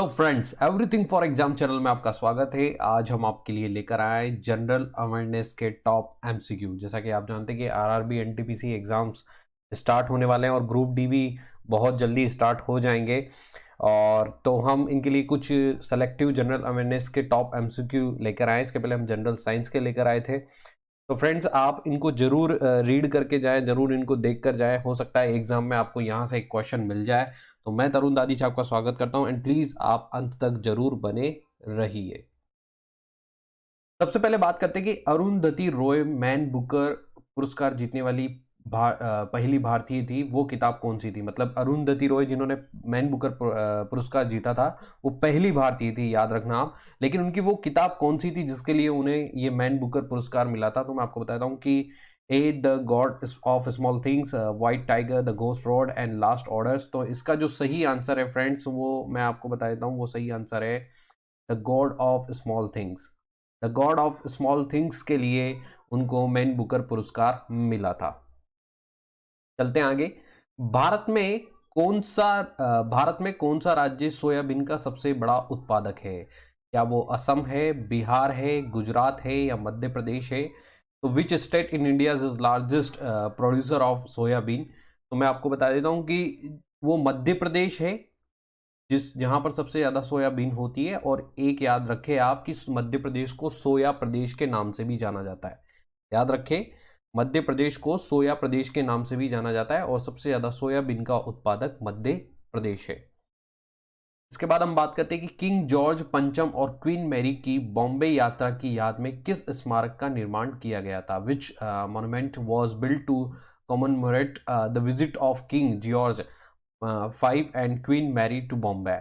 Hello friends, everything for exam channel में आपका स्वागत है। आज हम आपके लिए लेकर आए जनरल अवेयरनेस के टॉप एमसीक्यू। जैसा कि आप जानते हैं कि आरआरबी एनटीपीसी एग्जाम्स स्टार्ट होने वाले हैं और ग्रुप डी भी बहुत जल्दी स्टार्ट हो जाएंगे। और तो हम इनके लिए कुछ सेलेक्टिव जनरल अवेयरनेस के टॉप एमसीक्यू लेकर आए। इसके पहले हम जनरल साइंस के लेकर आए थे। तो फ्रेंड्स, आप इनको जरूर रीड करके जाएं, जरूर इनको देख कर जाएं। हो सकता है एग्जाम में आपको यहाँ से एक क्वेश्चन मिल जाए। तो मैं तरुण दादीच आपका स्वागत करता हूं एंड प्लीज आप अंत तक जरूर बने रहिए। सबसे पहले बात करते हैं कि अरुंधति रॉय मैन बुकर पुरस्कार जीतने वाली पहली भारतीय थी। वो किताब कौन सी थी? मतलब अरुंधति रॉय जिन्होंने मैन बुकर पुरस्कार जीता था, वो पहली भारतीय थी, याद रखना आप। लेकिन उनकी वो किताब कौन सी थी जिसके लिए उन्हें ये मैन बुकर पुरस्कार मिला था? तो मैं आपको बताता हूँ कि A the God of Small Things, White Tiger, the Ghost Road and Last Orders. तो इसका जो सही आंसर है फ्रेंड्स, वो मैं आपको बता देता हूँ। वो सही आंसर है the God of Small things. The God of Small things के लिए उनको मैन बुकर पुरस्कार मिला था। चलते हैं आगे। भारत में कौन सा राज्य सोयाबीन का सबसे बड़ा उत्पादक है? क्या वो असम है, बिहार है, गुजरात है या मध्य प्रदेश है? तो which state in India is largest producer of soybean? तो मैं आपको बता देता हूं कि वो मध्य प्रदेश है, जहां पर सबसे ज्यादा सोयाबीन होती है। और एक याद रखें आप कि मध्य प्रदेश को सोया प्रदेश के नाम से भी जाना जाता है। याद रखें, मध्य प्रदेश को सोया प्रदेश के नाम से भी जाना जाता है और सबसे ज्यादा सोयाबीन का उत्पादक मध्य प्रदेश है। इसके बाद हम बात करते हैं कि किंग जॉर्ज पंचम और क्वीन मैरी की बॉम्बे यात्रा की याद में किस स्मारक का निर्माण किया गया था? Which monument was built to commemorate the visit of King George 5 and Queen Mary to Bombay?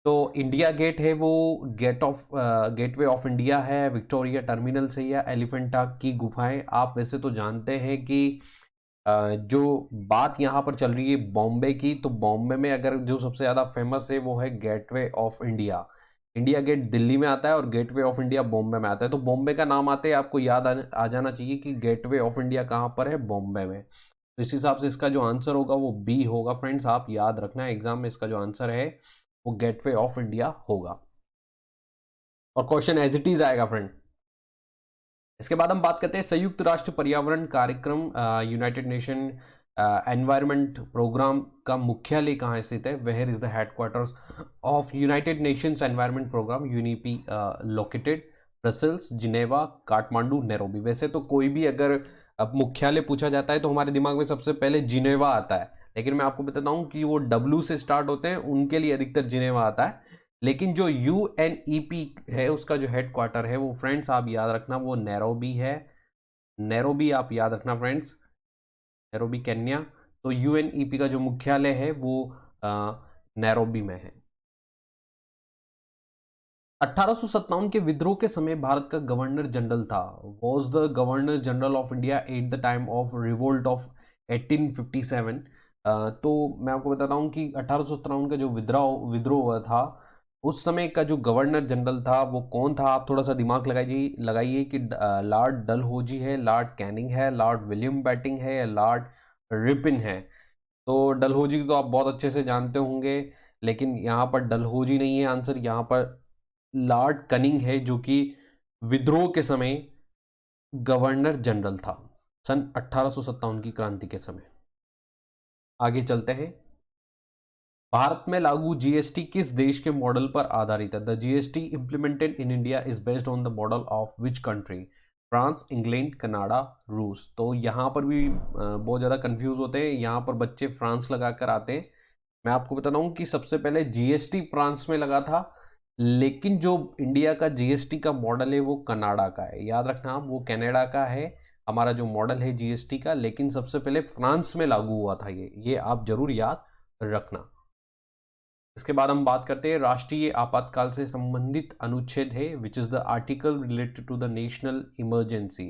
तो इंडिया गेट है, वो गेटवे ऑफ इंडिया है, विक्टोरिया टर्मिनल से, या एलिफेंटा की गुफाएं? आप वैसे तो जानते हैं कि जो बात यहाँ पर चल रही है बॉम्बे की, तो बॉम्बे में अगर जो सबसे ज्यादा फेमस है वो है gateway of India. India gate Delhi में आता है और गेटवे ऑफ इंडिया बॉम्बे में आता है। तो बॉम्बे का नाम आते ही आपको याद आ जाना चाहिए कि गेटवे ऑफ इंडिया कहाँ पर है, बॉम्बे में। तो इस हिसाब से इसका जो आंसर होगा वो बी होगा। फ्रेंड्स, आप याद रखना है एग्जाम में इसका जो आंसर है वो गेटवे ऑफ इंडिया होगा। और क्वेश्चन एज इट इज आएगा फ्रेंड। इसके बाद हम बात करते हैं संयुक्त राष्ट्र पर्यावरण कार्यक्रम यूनाइटेड नेशन एनवायरमेंट प्रोग्राम का मुख्यालय कहाँ स्थित है? Where is the headquarters of United Nations Environment Programme UNEP located? Brussels, Geneva, Kathmandu, Nairobi? वैसे तो कोई भी अगर अब मुख्यालय पूछा जाता है तो हमारे दिमाग में सबसे पहले जिनेवा आता है, लेकिन मैं आपको बताता हूँ कि वो डब्ल्यू से स्टार्ट होते हैं, उनके लिए अधिकतर जिनेवा आता है। लेकिन जो यूएनईपी है उसका जो हेडक्वार्टर है वो फ्रेंड्स आप याद रखना वो नैरोबी है। नैरोबी आप याद रखना फ्रेंड्स, नैरोबी केन्या। तो यूएनईपी का जो मुख्यालय है वो नैरोबी में है। 1857 के विद्रोह के समय भारत का गवर्नर जनरल था। Was the governor general of India at the time of revolt of 1857? तो मैं आपको बताता हूँ कि 1857 का जो विद्रोह हुआ था, उस समय का जो गवर्नर जनरल था वो कौन था? आप थोड़ा सा दिमाग लगाइए कि लॉर्ड डलहौजी है, लॉर्ड कैनिंग है, लॉर्ड विलियम बैटिंग है या लॉर्ड रिपिन है? तो डलहौजी तो आप बहुत अच्छे से जानते होंगे, लेकिन यहाँ पर डलहौजी नहीं है आंसर, यहाँ पर लॉर्ड कनिंग है, जो कि विद्रोह के समय गवर्नर जनरल था सन 1857 की क्रांति के समय। आगे चलते हैं। भारत में लागू जीएसटी किस देश के मॉडल पर आधारित है? The GST implemented in India is based on the model of which country? France, England, Canada, रूस? तो यहाँ पर भी बहुत ज़्यादा कंफ्यूज होते हैं, यहाँ पर बच्चे फ्रांस लगा कर आते हैं। मैं आपको बताता हूँ कि सबसे पहले जीएसटी फ्रांस में लगा था, लेकिन जो इंडिया का जीएसटी का मॉडल है वो कनाडा का है। याद रखना आप, वो कनाडा का है हमारा जो मॉडल है जीएसटी का, लेकिन सबसे पहले फ्रांस में लागू हुआ था ये आप जरूर याद रखना। इसके बाद हम बात करते हैं राष्ट्रीय आपातकाल से संबंधित अनुच्छेद है which is the article related to the national emergency?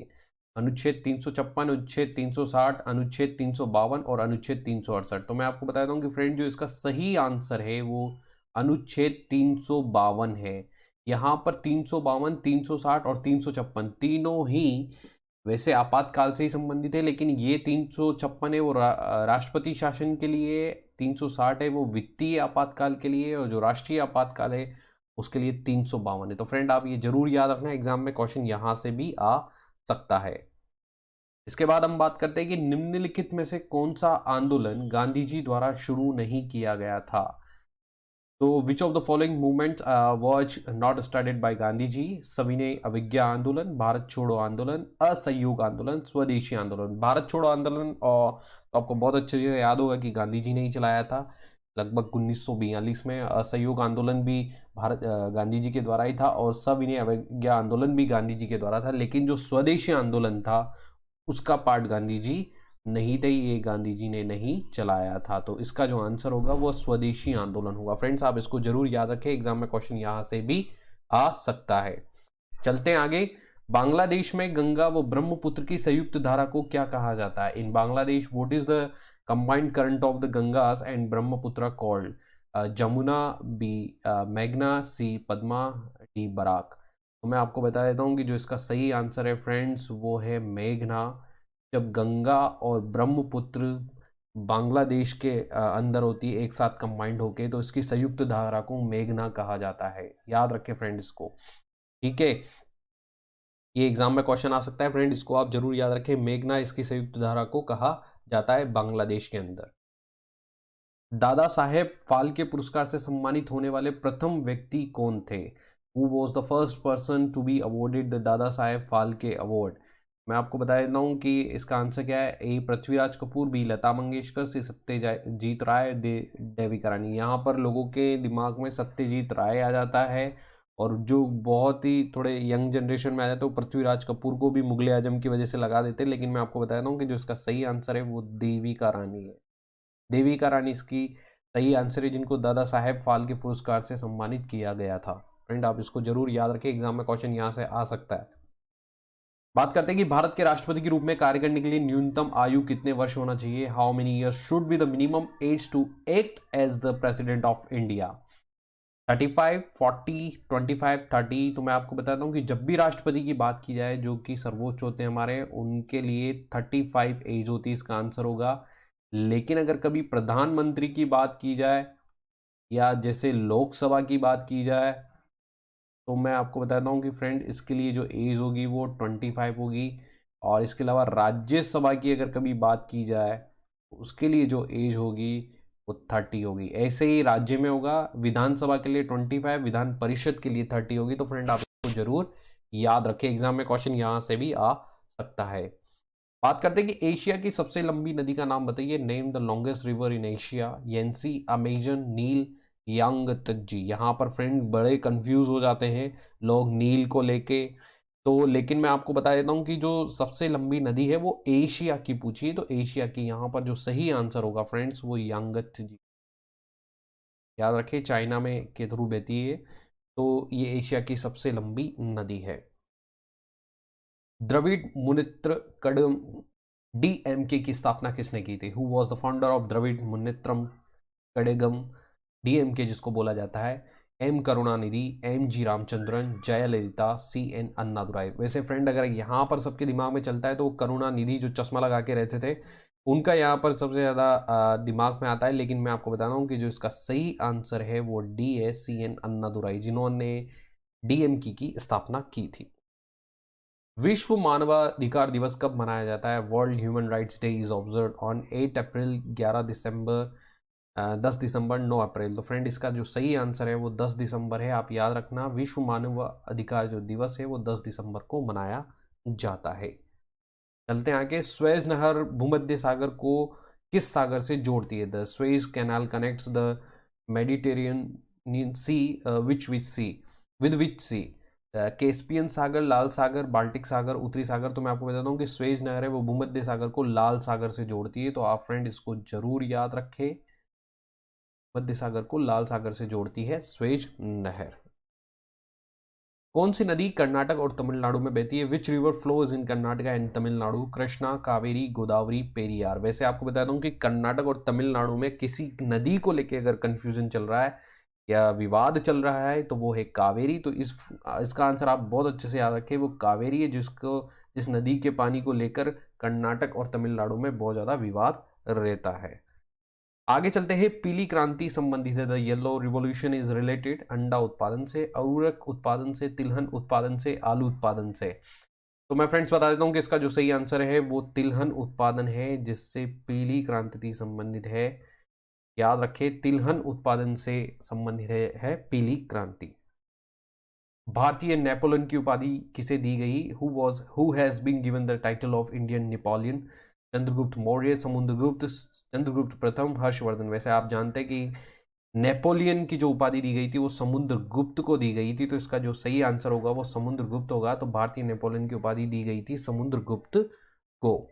अनुच्छेद 356, अनुच्छेद 360, अनुच्छेद 352 और अनुच्छेद 368। तो मैं आपको बताता हूँ कि फ्रेंड जो इसका सही आंसर है वो अनुच्छेद 352 है। यहाँ पर 352, 360 और 356 तीनों ही वैसे आपातकाल से ही संबंधित है, लेकिन ये 356 है वो राष्ट्रपति शासन के लिए, 360 है वो वित्तीय आपातकाल के लिए, और जो राष्ट्रीय आपातकाल है उसके लिए 352 है। तो फ्रेंड आप ये जरूर याद रखना, एग्जाम में क्वेश्चन यहां से भी आ सकता है। इसके बाद हम बात करते हैं कि निम्नलिखित में से कौन सा आंदोलन गांधी जी द्वारा शुरू नहीं किया गया था। तो which of the following movements was not started by Gandhi ji? सविनय अवज्ञा आंदोलन, भारत छोड़ो आंदोलन, असहयोग आंदोलन, स्वदेशी आंदोलन। भारत छोड़ो आंदोलन और तो आपको बहुत अच्छे से याद होगा कि गांधी जी ने ही चलाया था लगभग 1942 में। असहयोग आंदोलन भी गांधी जी के द्वारा ही था, और सविनय अवज्ञा आंदोलन भी गांधी जी के द्वारा था। लेकिन जो स्वदेशी आंदोलन था उसका पार्ट गांधी जी नहीं थे, ये गांधी जी ने नहीं चलाया था। तो इसका जो आंसर होगा वो स्वदेशी आंदोलन होगा। फ्रेंड्स आप इसको जरूर याद रखें, एग्जाम में क्वेश्चन यहां से भी आ सकता है। चलते हैं आगे। बांग्लादेश में गंगा व ब्रह्मपुत्र की संयुक्त धारा को क्या कहा जाता है? In Bangladesh what is the combined current of the Ganges and Brahmaputra called? Jamuna, B मेघना, सी पद्मा, डी बराक। तो मैं आपको बता देता हूँ कि जो इसका सही आंसर है फ्रेंड्स वो है मेघना। जब गंगा और ब्रह्मपुत्र बांग्लादेश के अंदर होती है एक साथ कंबाइंड होके, तो इसकी संयुक्त धारा को मेघना कहा जाता है। याद रखें फ्रेंड इसको, ठीक है। ये एग्जाम में क्वेश्चन आ सकता है फ्रेंड, इसको आप जरूर याद रखें, मेघना इसकी संयुक्त धारा को कहा जाता है बांग्लादेश के अंदर। दादा साहेब फाल्के पुरस्कार से सम्मानित होने वाले प्रथम व्यक्ति कौन थे? Who was the first person to be awarded the Dada Saheb Phalke award? मैं आपको बता देता हूँ कि इसका आंसर क्या है। ए पृथ्वीराज कपूर, बी लता मंगेशकर, सी सत्यजीत राय, देविका रानी। यहाँ पर लोगों के दिमाग में सत्यजीत राय आ जाता है, और जो बहुत ही थोड़े यंग जनरेशन में आ जाते हैं वो पृथ्वीराज कपूर को भी मुगले आजम की वजह से लगा देते हैं। लेकिन मैं आपको बता देता हूँ कि जो इसका सही आंसर है वो देविका रानी है। देविका रानी इसकी सही आंसर है, जिनको दादा साहेब फाल्के पुरस्कार से सम्मानित किया गया था। फ्रेंड आप इसको जरूर याद रखें, एग्जाम में क्वेश्चन यहां से आ सकता है। बात करते हैं कि भारत के राष्ट्रपति के रूप में कार्य करने के लिए न्यूनतम आयु कितने वर्ष होना चाहिए? How many years should be the minimum age to act as the president of India? 35, 40, 25, 30। तो मैं आपको बताता हूं कि जब भी राष्ट्रपति की बात की जाए, जो कि सर्वोच्च होते हैं हमारे, उनके लिए 35 एज होती है, इसका आंसर होगा। लेकिन अगर कभी प्रधानमंत्री की बात की जाए या जैसे लोकसभा की बात की जाए, तो मैं आपको बताता हूँ कि फ्रेंड इसके लिए जो एज होगी वो 25 होगी। और इसके अलावा राज्यसभा की अगर कभी बात की जाए तो उसके लिए जो एज होगी वो 30 होगी। ऐसे ही राज्य में होगा, विधानसभा के लिए 25, विधान परिषद के लिए 30 होगी। तो फ्रेंड आप इसको जरूर याद रखें, एग्जाम में क्वेश्चन यहां से भी आ सकता है। बात करते हैं कि एशिया की सबसे लंबी नदी का नाम बताइए। Name the longest river in Asia. Yenisei, Amazon, Nile, Yangtze. यहाँ पर फ्रेंड बड़े कंफ्यूज हो जाते हैं लोग नील को लेके, तो लेकिन मैं आपको बता देता हूँ कि जो सबसे लंबी नदी है वो एशिया की पूछी है, तो एशिया की यहाँ पर जो सही आंसर होगा फ्रेंड्स वो यांगत्जे। याद रखिए चाइना में के थ्रू बहती है, तो ये एशिया की सबसे लंबी नदी है। द्रविड़ मुनेत्र कड़म डीएमके की स्थापना किसने की थी? Who was the founder of Dravida Munnetra Kazhagam DMK, जिसको बोला जाता है? M Karunanidhi, M G Ramachandran, Jayalalithaa, C N Annadurai. वैसे फ्रेंड अगर यहाँ पर सबके दिमाग में चलता है तो करुणानिधि जो चश्मा लगा के रहते थे उनका यहाँ पर सबसे ज़्यादा दिमाग में आता है। लेकिन मैं आपको बता रहा हूँ कि जो इसका सही आंसर है वो डी है, सी एन अन्नादुराई, जिन्होंने डीएमके की स्थापना की थी। विश्व मानवाधिकार दिवस कब मनाया जाता है? World human rights day is observe on 8 अप्रैल, 11 दिसंबर, 10 दिसंबर, 9 अप्रैल। तो फ्रेंड इसका जो सही आंसर है वो 10 दिसंबर है। आप याद रखना, विश्व मानव अधिकार जो दिवस है वो 10 दिसंबर को मनाया जाता है। चलते हैं आगे। स्वेज नहर भूमध्य सागर को किस सागर से जोड़ती है? The Suez Canal connects the Mediterranean Sea which sea with which sea? Caspian सागर, लाल सागर, बाल्टिक सागर, उत्तरी सागर। तो मैं आपको बताता हूँ कि स्वेज नहर है वो भूमध्य सागर को लाल सागर से जोड़ती है। तो आप फ्रेंड इसको जरूर याद रखें, मध्य सागर को लाल सागर से जोड़ती है स्वेज नहर। कौन सी नदी कर्नाटक और तमिलनाडु में बहती है? Which river flows in Karnataka and Tamil Nadu? Krishna, Kaveri, Godavari, Periyar. वैसे आपको बता दूं कि कर्नाटक और तमिलनाडु में किसी नदी को लेकर अगर कंफ्यूजन चल रहा है या विवाद चल रहा है तो वो है कावेरी। तो इसका आंसर आप बहुत अच्छे से याद रखें, वो कावेरी है, जिस नदी के पानी को लेकर कर्नाटक और तमिलनाडु में बहुत ज्यादा विवाद रहता है। आगे चलते हैं, पीली क्रांति संबंधित है। The yellow revolution is related अंडा उत्पादन से, उर्वरक उत्पादन से, तिलहन उत्पादन से, आलू उत्पादन से। तो मैं फ्रेंड्स बता देता हूं कि इसका जो सही आंसर है वो तिलहन उत्पादन है, जिससे पीली क्रांति संबंधित है। याद रखें, तिलहन उत्पादन से संबंधित है पीली क्रांति। भारतीय नेपोलियन की उपाधि किसे दी गई? Who has been given the title of Indian Napoleon? Chandragupta Maurya, Samudragupta, Chandragupta प्रथम, हर्षवर्धन। वैसे आप जानते हैं कि नेपोलियन की जो उपाधि दी गई थी वो समुद्रगुप्त को दी गई थी, तो इसका जो सही आंसर होगा वो समुद्रगुप्त होगा। तो भारतीय नेपोलियन की उपाधि दी गई थी समुद्रगुप्त को।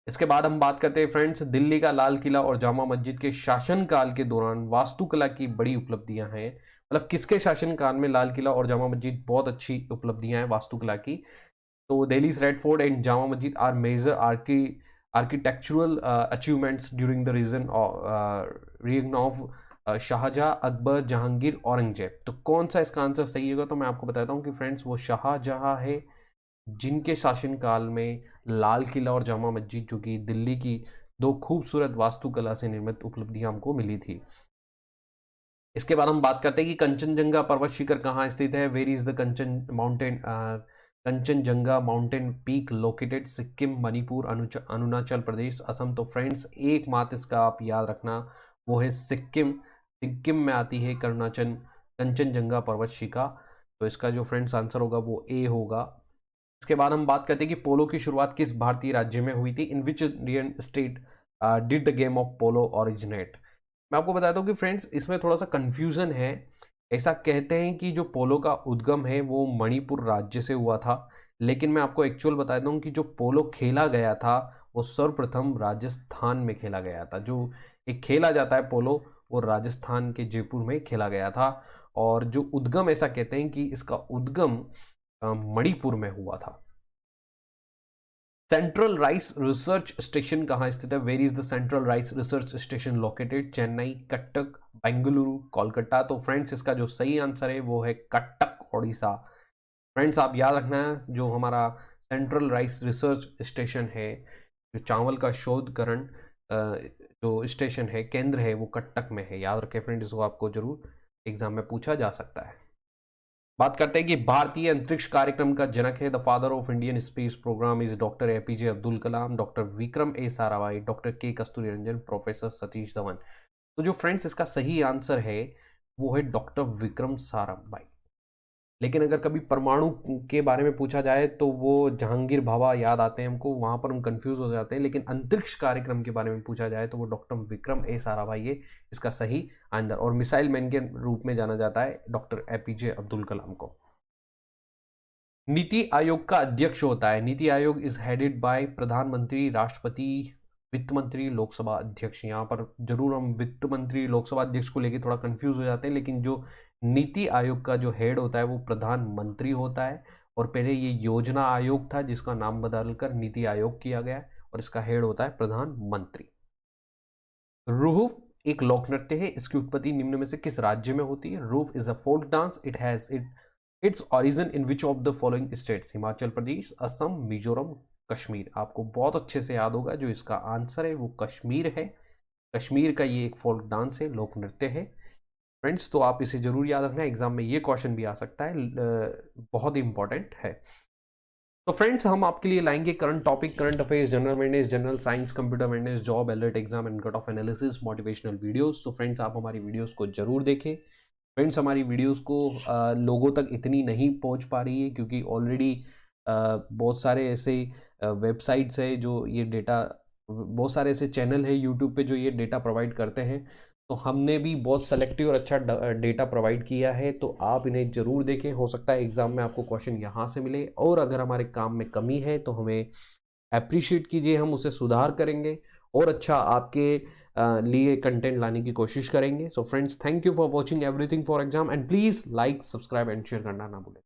इसके बाद हम बात करते हैं फ्रेंड्स, दिल्ली का लाल किला और जामा मस्जिद के शासनकाल के दौरान वास्तुकला की बड़ी उपलब्धियां हैं। मतलब किसके शासनकाल में लाल किला और जामा मस्जिद बहुत अच्छी उपलब्धियां हैं वास्तुकला की? तो Delhi's Red Fort and Jama Masjid are major architectural achievements during the reign of Shahjahan, Akbar, Jahangir, Aurangzeb. तो कौन सा इसका आंसर सही होगा? तो मैं आपको बताता हूँ कि फ्रेंड्स वो शाहजहां है, जिनके शासनकाल में लाल किला और जामा मस्जिद, जो कि दिल्ली की दो खूबसूरत वास्तुकला से निर्मित उपलब्धियां हमको मिली थी। इसके बाद हम बात करते हैं कि कंचनजंगा पर्वत शिखर कहाँ स्थित है? Where is the Kanchenjunga mountain peak located? Sikkim, Manipur, Arunachal Pradesh, Assam. तो फ्रेंड्स एकमात्र इसका आप याद रखना वो है सिक्किम। सिक्किम में आती है कंचनजंगा पर्वत शिखा। तो इसका जो फ्रेंड्स आंसर होगा वो ए होगा। इसके बाद हम बात करते हैं कि पोलो की शुरुआत किस भारतीय राज्य में हुई थी? In which Indian state did the game of polo originate? मैं आपको बताता हूँ कि फ्रेंड्स इसमें थोड़ा सा कंफ्यूजन है। ऐसा कहते हैं कि जो पोलो का उद्गम है वो मणिपुर राज्य से हुआ था, लेकिन मैं आपको एक्चुअल बताता हूँ कि जो पोलो खेला गया था वो सर्वप्रथम राजस्थान में खेला गया था। जो एक खेला जाता है पोलो, वो राजस्थान के जयपुर में खेला गया था। और जो उद्गम, ऐसा कहते हैं कि इसका उद्गम मणिपुर में हुआ था। सेंट्रल राइस रिसर्च स्टेशन कहाँ स्थित है? Where is the central rice research station located? Chennai, Cuttack, Bengaluru, Kolkata. तो फ्रेंड्स इसका जो सही आंसर है वो है कटक, ओडिशा। फ्रेंड्स आप याद रखना है, जो हमारा सेंट्रल राइस रिसर्च स्टेशन है, जो चावल का शोधकरण जो स्टेशन है, केंद्र है, वो कटक में है। याद रखें फ्रेंड्स, इसको आपको जरूर एग्जाम में पूछा जा सकता है। बात करते हैं कि भारतीय अंतरिक्ष कार्यक्रम का जनक है। The father of Indian space programme is doctor APJ Abdul Kalam, doctor Vikram A Sarabhai, doctor K Kasturi Rangan, professor Satish Dhawan. तो जो फ्रेंड्स इसका सही आंसर है वो है डॉक्टर विक्रम साराभाई। लेकिन अगर कभी परमाणु के बारे में पूछा जाए तो वो जहांगीर भाभा याद आते हैं हमको, वहां पर हम कंफ्यूज हो जाते हैं। लेकिन अंतरिक्ष कार्यक्रम के बारे में पूछा जाए तो वो डॉक्टर विक्रम ए साराभाई है इसका सही आंसर। और मिसाइल मैन के रूप में जाना जाता है डॉक्टर एपीजे अब्दुल कलाम को। नीति आयोग का अध्यक्ष होता है? NITI Aayog is headed by प्रधानमंत्री, राष्ट्रपति, वित्त मंत्री, लोकसभा अध्यक्ष। यहाँ पर जरूर हम वित्त मंत्री, लोकसभा अध्यक्ष को लेकर थोड़ा कंफ्यूज हो जाते हैं, लेकिन जो नीति आयोग का जो हेड होता है वो प्रधानमंत्री होता है। और पहले ये योजना आयोग था जिसका नाम बदलकर नीति आयोग किया गया है, और इसका हेड होता है प्रधानमंत्री। रूफ एक लोक नृत्य है, इसकी उत्पत्ति निम्न में से किस राज्य में होती है? Rouf is a folk dance. It has its origin in which of the following states? Himachal Pradesh, Assam, Mizoram, Kashmir. आपको बहुत अच्छे से याद होगा जो इसका आंसर है वो कश्मीर है। कश्मीर का ये एक फोल्क डांस है, लोक नृत्य है फ्रेंड्स। तो आप इसे जरूर याद रखना, एग्जाम में ये क्वेश्चन भी आ सकता है, बहुत ही इंपॉर्टेंट है। तो फ्रेंड्स हम आपके लिए लाएंगे current topic, current affairs, general awareness, general science, computer awareness, job alert, exam and cut off analysis, motivational videos. तो फ्रेंड्स आप हमारी वीडियोस को जरूर देखें। फ्रेंड्स हमारी वीडियोस को लोगों तक इतनी नहीं पहुंच पा रही है क्योंकि ऑलरेडी बहुत सारे ऐसे वेबसाइट्स है जो ये डेटा, बहुत सारे ऐसे चैनल है यूट्यूब पे जो ये डेटा प्रोवाइड करते हैं। तो हमने भी बहुत सेलेक्टिव और अच्छा डेटा प्रोवाइड किया है, तो आप इन्हें जरूर देखें। हो सकता है एग्जाम में आपको क्वेश्चन यहाँ से मिले, और अगर हमारे काम में कमी है तो हमें अप्रिशिएट कीजिए, हम उसे सुधार करेंगे और अच्छा आपके लिए कंटेंट लाने की कोशिश करेंगे। So friends, thank you for watching everything for exam, and please like, subscribe and share करना ना भूलें।